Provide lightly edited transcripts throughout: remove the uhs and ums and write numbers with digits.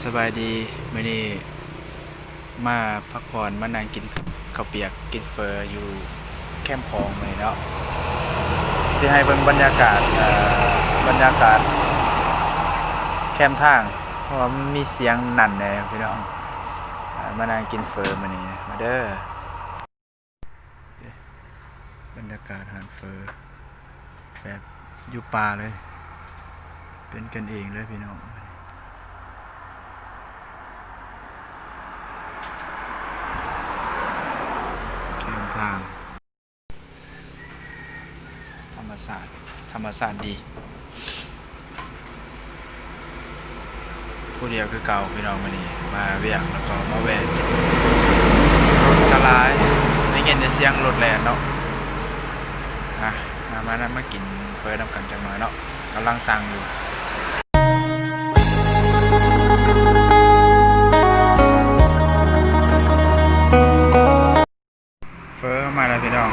สบายดีมื้อนี้มาพักผ่อนมานั่งกินข้าวเปียกกินเฟออยู่แคมป์ของมื้อนี้เนาะสิให้เบิ่งบรรยากาศแคมป์ทางเพราะว่ามันมีเสียงนั่นแหน่พี่น้องมานั่งกินเฟอมื้อนี้มาเด้อบรรยากาศอาหารเฟอแบบอยู่ป่าเลยเป็นกันเองเลยพี่น้องทางธรรมศาสตร์ดีผู้เดียวคือเก่าพี่น้องมื้อนี้มาเวียงแล้วก็มาแวะกินรถกะหลายได้ยินแต่เสียงรถแล่นเนาะมากินเฟอน้ำกันจังหน่อยเนาะกำลังสั่งอยู่เฟอมาแล้วพี่น้อง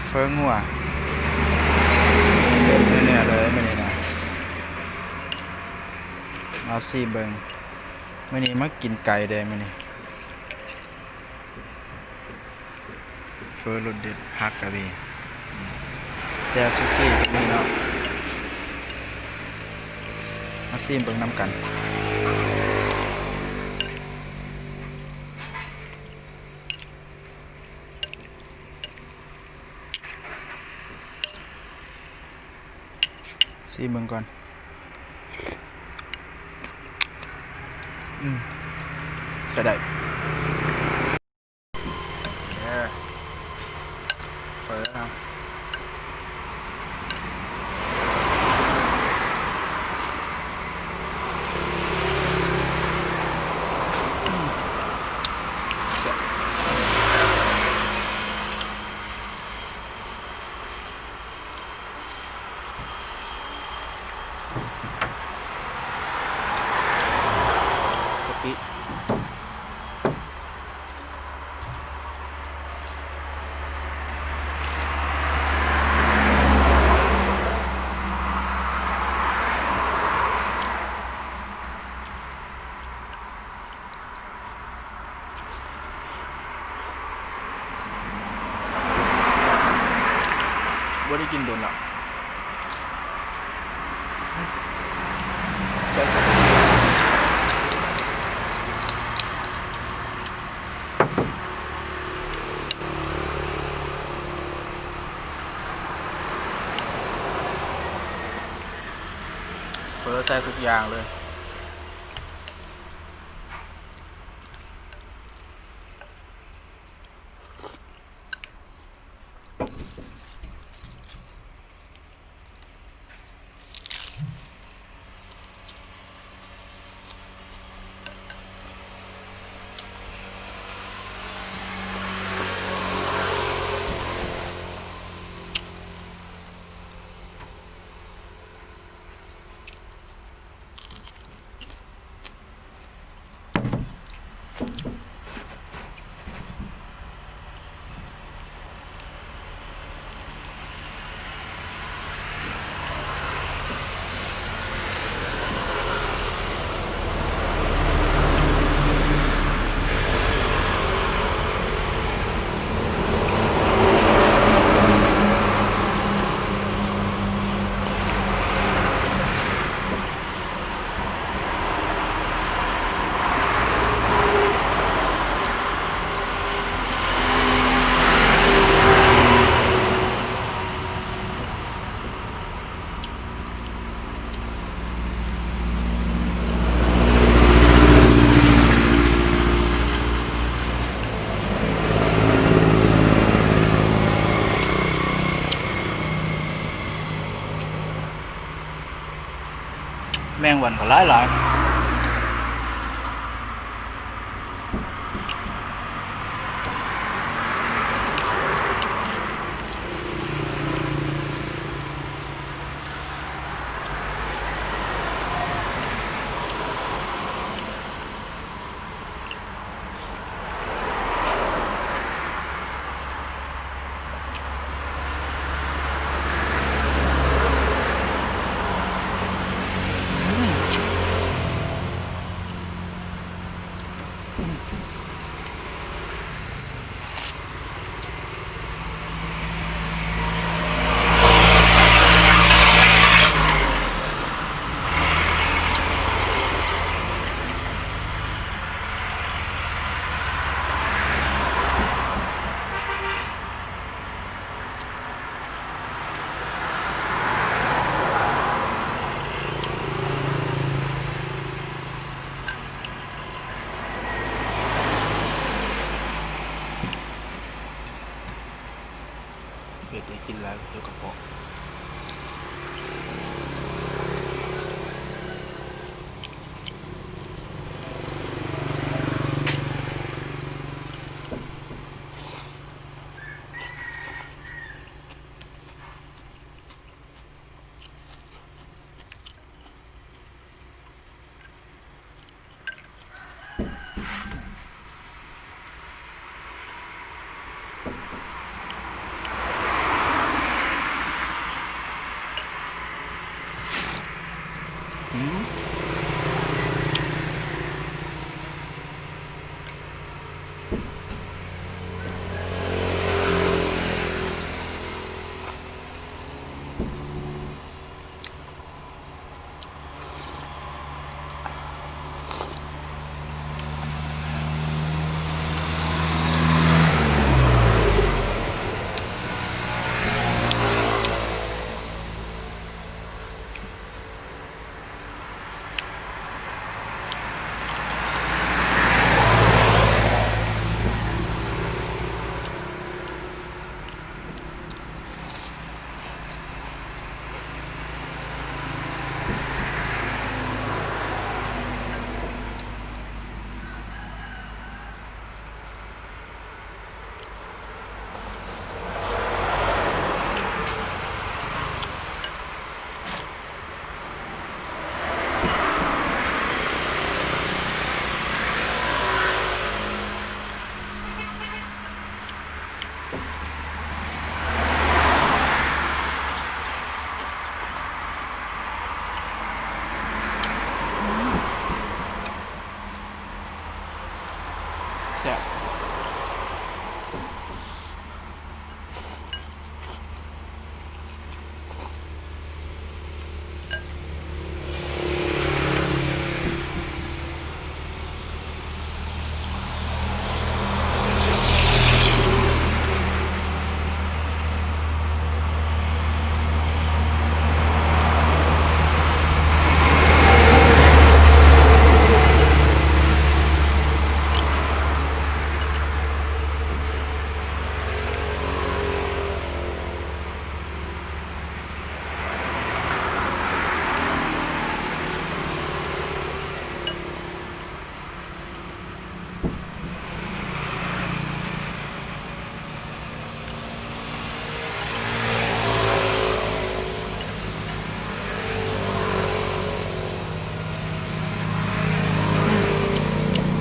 เฟองัวเนื้อเลยมื้อนี้นะมาซีเบิ่งมื้อนี้มากินไก่แดงมื้อนี้เฟอรสเด็ดฮักกะเบแจสุกี้ก็มีเนาะมาซีเบิ่งน้ำกันซีเบิ่งก่อนใส่ได้เฟอครับกะปิบ่ได้กินโดนแล้วใช่เฟอใส่ทุกอย่างเลยแมงวันก็หลาย กินแล้วเกี่ยวกับเพาะแซ่บ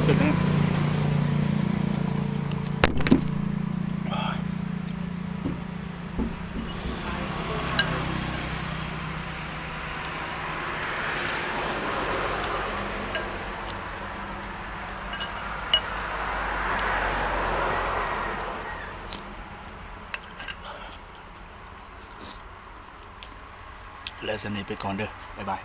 เสร็จแล้วแล้วสำหรับนี้ไปก่อนเด้อบ๊ายบาย